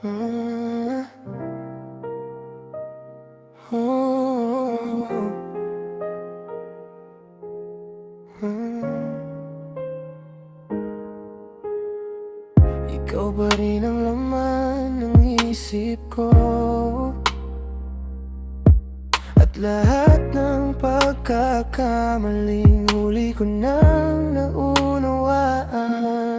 Mm. Oh. Mm. Ikaw ba rin ang laman ng isip ko? At lahat ng pagkakamaling huli ko nang naunawaan.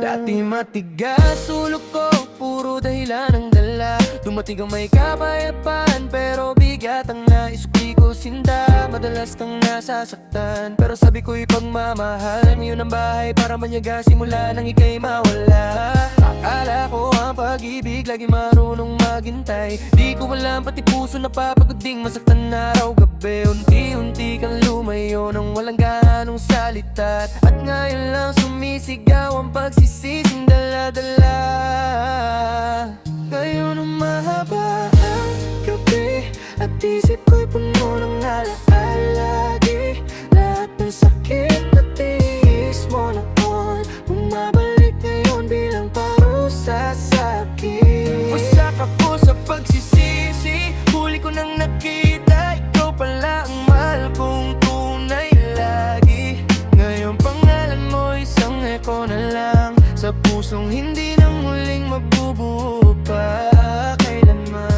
Dati matigas ulo ko, puro dahilan ang dala. Dumating ang may kapayapaan, pero bigat ang nais ko sinda. Madalas kang nasasaktan, pero sabi ko'y pagmamahal. Ngayon ang bahay para manyaga, simula nang ika'y mawala. Akala ko ang pag-ibig lagi marunong maghintay. Di ko alam pati puso napapagod ding masaktan araw-gabi. Unti-unti kang lumayo nang walang ganong salita. At ngayon lang sumisigaw ang pagsisising dala-dala. Ngayon ang mahaba ang gabi at isip ko'y puno ng alaala. Lagi lahat ng sakit na tiis mo noon bumabalik ngayon bilang parusa sa'kin. Wasak ako sa pagsisisi, huli ko nang nakita ikaw pala ang mahal kong tunay lagi. Ngayon pangalan mo isang eko na lang sa pusong hindi na muling mabubuo pa kailanman.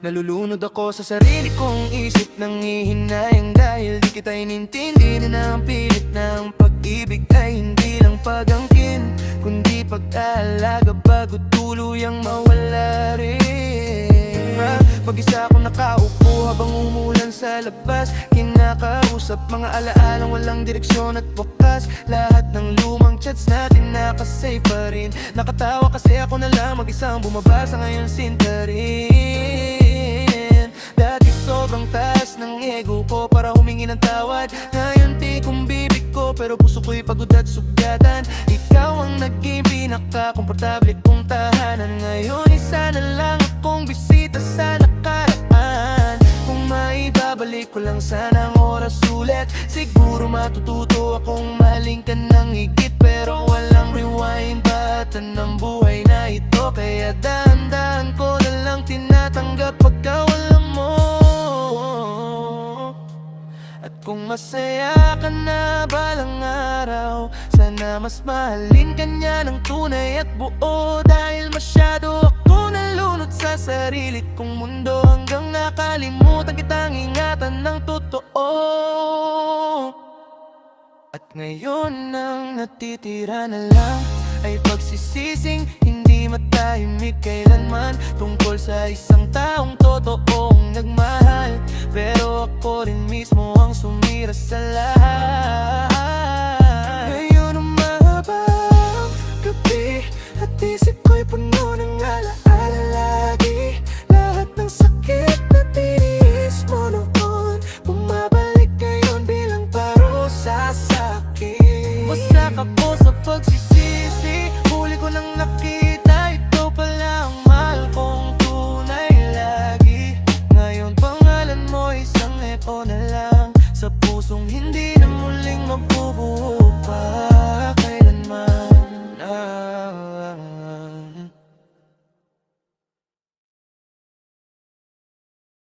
Nalulunod ako sa sarili kong isip nang hihinayang dahil di kita inintindi na ang pilit ng pag-ibig ay hindi lang pag-angkin, kundi pag-aalaga bago tuluyang mawala rin. Mag-isa ako nakaupo habang umulan sa labas, kinakausap mga alaalang walang direksyon at wakas. Lahat ng lumang chats natin nakasave pa rin. Nakatawa kasi ako na lang mag-isang bumabasa, ngayon sinta rin. Dati sobrang taas ng ego ko para humingi ng tawad. Ngayon tikong bibig ko pero puso ko'y pagod at sugatan. Ikaw ang naging pinaka-komportable kong tahanan. Ngayon isa na lang akong bisita sa nakaraan. Kung maibabalik ko lang sana ang oras ulit, siguro matututo akong mahalin ka ng higit. Pero walang rewind button ng buhay na ito, kaya dahan-dahan ko na lang tinatanggap pagka wala mo. At kung masaya ka na balang araw, sana mas mahalin ka niya ng tunay at buo. Dahil masyado ako nalunod sa sarili kong mundo, hanggang nakalimutan kitang ingatan ng totoo. At ngayon ang natitira na lang ay pagsisising hindi matahimik kailanman, tungkol sa isang taong totoong nagmahal. Pero ako rin mismo ang sumira sa lahat. Ngayon ang mahaba ang gabi at isip ko'y puno ng alaala. Lagi lahat ng sakit na tiniis mo noon bumabalik ngayon bilang parusa sa'kin. Wasak ako sa pagsisisi, huli ko nang nakita ikaw pala ang mahal kong tunay lagi. Ngayon pangalan mo isang eko na lang sa pusong hindi na muling mabubuo.